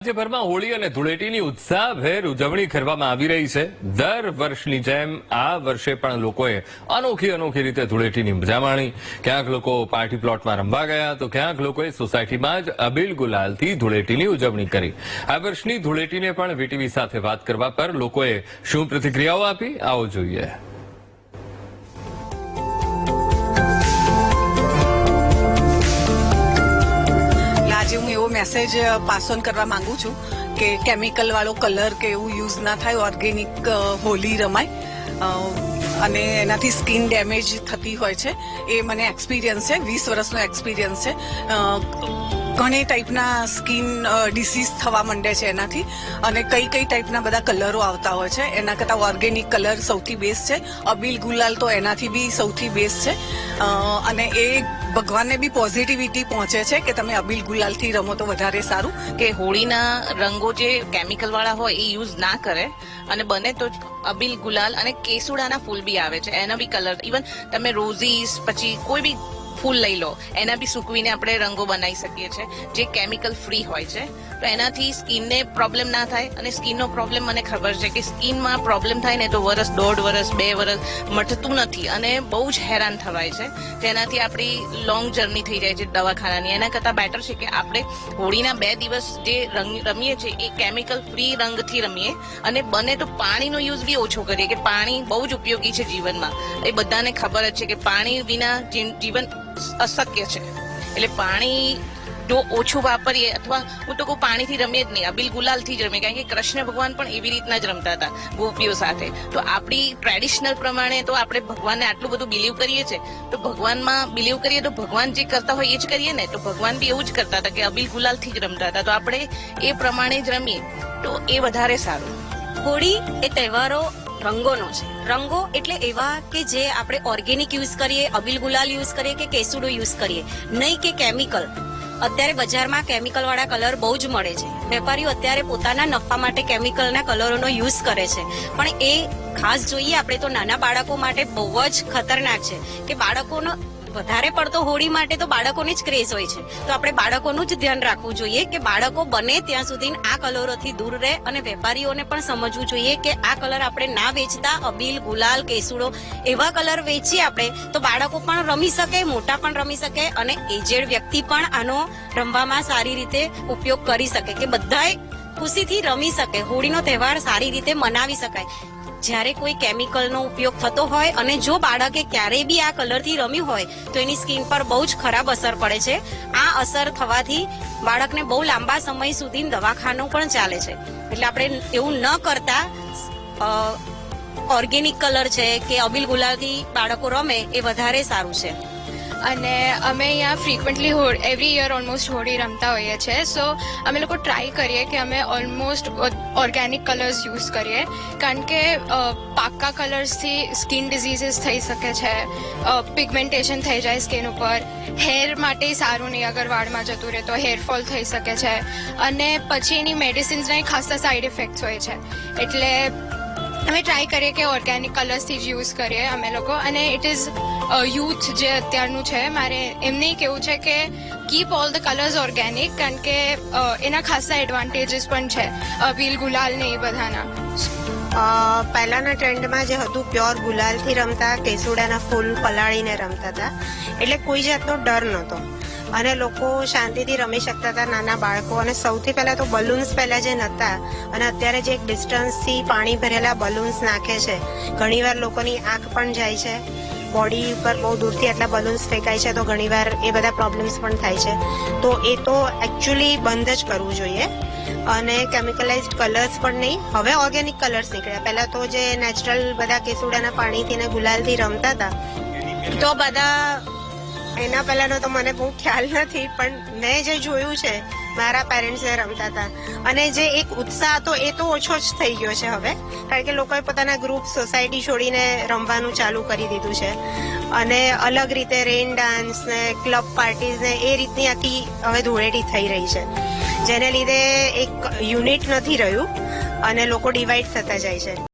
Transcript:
રાજ્યભરમાં હોળી અને ધૂળેટીની ઉત્સાહભેર ઉજવણી કરવામાં આવી રહી છે। દર વર્ષની જેમ આ વર્ષે પણ લોકોએ અનોખી રીતે ધૂળેટીની મજા માણી। ક્યાંક લોકો પાર્ટી પ્લોટમાં રમવા ગયા તો ક્યાંક લોકોએ સોસાયટીમાં જ અબીલ ગુલાલથી ધૂળેટીની ઉજવણી કરી। આ વર્ષની ધૂળેટીને પણ વીટીવી સાથે વાત કરવા પર લોકોએ શું પ્રતિક્રિયાઓ આપી, આવો જોઈએ। મેસેજ પાસ ઓન કરવા માંગુ છું કે કેમિકલ વાળો કલર કે એવું યુઝ ના થાય, ઓર્ગેનિક હોલી રમાય અને એનાથી સ્કિન ડેમેજ થતી હોય છે। એ મને એક્સપિરિયન્સ છે, 20 વર્ષનો એક્સપિરિયન્સ છે। ઘણી ટાઈપના સ્કિન ડિસીઝ થવા માંડે છે એનાથી, અને કઈ ટાઈપના બધા કલરો આવતા હોય છે। એના કરતાં ઓર્ગેનિક કલર સૌથી બેસ્ટ છે। અબીલ ગુલાલ તો એનાથી બી સૌથી બેસ્ટ છે, અને એ ભગવાનને બી પોઝિટિવિટી પહોંચે છે કે તમે અબીલ ગુલાલથી રમો તો વધારે સારું। કે હોળીના રંગો જે કેમિકલ વાળા હોય એ યુઝ ના કરે, અને બને તો અબીલ ગુલાલ અને કેસુડાના ફૂલ બી આવે છે, એના બી કલર, ઇવન તમે રોઝીસ પછી કોઈ બી ફૂલ લઈ લો, એના બી સૂકવીને આપણે રંગો બનાવી શકીએ છીએ જે કેમિકલ ફ્રી હોય છે। તો એનાથી સ્કિનને પ્રોબ્લેમ ના થાય, અને સ્કિનનો પ્રોબ્લેમ મને ખબર છે કે સ્કિનમાં પ્રોબ્લેમ થાય ને તો વર્ષ, 1.5 વર્ષ, 2 વર્ષ મટતું નથી, અને બહુ જ હેરાન થવાય છે। તેનાથી આપણી લોંગ જર્ની થઈ જાય છે દવાખાનાની। એના કરતાં બેટર છે કે આપણે હોળીના 2 દિવસ જે રંગ રમીએ છીએ એ કેમિકલ ફ્રી રંગથી રમીએ, અને બને તો પાણીનો યુઝ બી ઓછો કરીએ, કે પાણી બહુ જ ઉપયોગી છે જીવનમાં। એ બધાને ખબર જ છે કે પાણી વિના જીવન અશક્ય છે, એટલે પાણી જો ઓછું વાપરીએ, અથવા હું તો કહું પાણીથી રમીએ જ નહીં, અબીલ ગુલાલથી જ રમીએ, કારણ કે કૃષ્ણ ભગવાન પણ એવી રીતના જ રમતા હતા ગોપીઓ સાથે। તો આપણી ટ્રેડિશનલ પ્રમાણે તો આપણે ભગવાનને આટલું બધું બિલીવ કરીએ છીએ, તો ભગવાનમાં બિલીવ કરીએ તો ભગવાન જે કરતા હોય એ જ કરીએ ને। તો ભગવાન બી એવું જ કરતા હતા કે અબીલ ગુલાલથી જ રમતા હતા, તો આપણે એ પ્રમાણે જ રમીએ તો એ વધારે સારું। હોળી એ તહેવારો રંગોનો છે। રંગો એટલે એવા કે જે આપણે ઓર્ગેનિક યુઝ કરીએ, અબીલ ગુલાલ યુઝ કરીએ કે કેસુડો યુઝ કરીએ, નહીં કે કેમિકલ। અત્યારે બજારમાં કેમિકલ વાળા કલર બહુ જ મળે છે। વેપારીઓ અત્યારે પોતાના નફા માટે કેમિકલના કલરોનો યુઝ કરે છે, પણ એ ખાસ જોઈએ આપણે તો નાના બાળકો માટે બહુ જ ખતરનાક છે, કે બાળકોનો વધારે પડતો હોળી માટે તો બાળકોને જ ક્રેઝ હોય છે। તો આપણે બાળકોનું જ ધ્યાન રાખવું જોઈએ કે બાળકો બને ત્યાં સુધી આ કલરોથી દૂર રહે, અને વેપારીઓને પણ સમજવું જોઈએ કે આ કલર આપણે ના વેચતા, અબીલ ગુલાલ કેસુડો એવા કલર વેચીએ આપણે તો બાળકો પણ રમી શકે, મોટા પણ રમી શકે, અને એજેડ વ્યક્તિ પણ આનો રમવામાં સારી રીતે ઉપયોગ કરી શકે, કે બધાએ ખુશીથી રમી શકે, હોળીનો તહેવાર સારી રીતે મનાવી શકાય। જ્યારે કોઈ કેમિકલનો ઉપયોગ થતો હોય, અને જો બાળકે ક્યારેય બી આ કલરથી રમ્યું હોય તો એની સ્કિન પર બહુ જ ખરાબ અસર પડે છે। આ અસર થવાથી બાળકને બહુ લાંબા સમય સુધી દવાખાનું પણ ચાલે છે। એટલે આપણે એવું ન કરતા ઓર્ગેનિક કલર છે કે અબીલ ગુલાલથી બાળકો રમે એ વધારે સારું છે। અને અમે અહીંયા frequently every year almost Holi રમતા હોઈએ છીએ। સો અમે લોકો ટ્રાય કરીએ કે અમે ઓલમોસ્ટ ઓર્ગેનિક કલર્સ યુઝ કરીએ, કારણ કે પાક્કા કલર્સથી સ્કિન ડિઝીઝીસ થઈ શકે છે, પિગમેન્ટેશન થઈ જાય સ્કિન ઉપર, હેર માટે સારું નહીં, અગર વાળમાં જતું રહે તો હેરફોલ થઈ શકે છે, અને પછી એની મેડિસિન્સના ખાસા સાઇડ ઇફેક્ટ્સ હોય છે। એટલે અમે ટ્રાય કરીએ કે ઓર્ગેનિક કલર્સથી જ યુઝ કરીએ અમે લોકો। અને ઇટ ઇઝ યુથ જે અત્યારનું છે, મારે એમને કહેવું છે કે keep all the colours organic, કારણ કે એના ખાસા એડવાન્ટેજીસ પણ છે, અબીલ ગુલાલ ને એ બધાના। પહેલાના ટ્રેન્ડમાં જે હતું પ્યોર ગુલાલથી રમતા, કેસુડાના ફૂલ પલાળીને રમતા હતા, એટલે કોઈ જાતનો ડર નહોતો, અને લોકો શાંતિથી રમી શકતા હતા, નાના બાળકો। અને સૌથી પહેલા તો બલૂન્સ પહેલા જે નહોતા, અને અત્યારે જે એક ડિસ્ટન્સથી પાણી ભરેલા બલૂન્સ નાખે છે, ઘણીવાર લોકોની આંખ પણ જાય છે, બોડી ઉપર બહુ દૂરથી આટલા બલૂન્સ ફેંકાય છે, તો ઘણીવાર એ બધા પ્રોબ્લેમ્સ પણ થાય છે। તો એ તો એકચ્યુઅલી બંધ જ કરવું જોઈએ, અને કેમિકલાઇઝડ કલર્સ પણ નહીં, હવે ઓર્ગેનિક કલર્સ નીકળ્યા। પહેલા તો જે નેચરલ બધા કેસુડાના પાણીથી ને ગુલાલથી રમતા હતા, તો બધા એના પહેલાનો તો મને બહુ ખ્યાલ નથી, પણ મેં જે જોયું છે મારા પેરેન્ટ્સ રમતા હતા, અને જે એક ઉત્સાહ હતો એ તો ઓછો જ થઈ ગયો છે હવે, કારણ કે લોકોએ પોતાના ગ્રુપ, સોસાયટી છોડીને રમવાનું ચાલુ કરી દીધું છે, અને અલગ રીતે રેન ડાન્સ ને ક્લબ પાર્ટીઝ ને એ રીતની આખી હવે ધૂળેટી થઈ રહી છે, જેને લીધે એક યુનિટ નથી રહ્યું, અને લોકો ડિવાઈડ થતા જાય છે।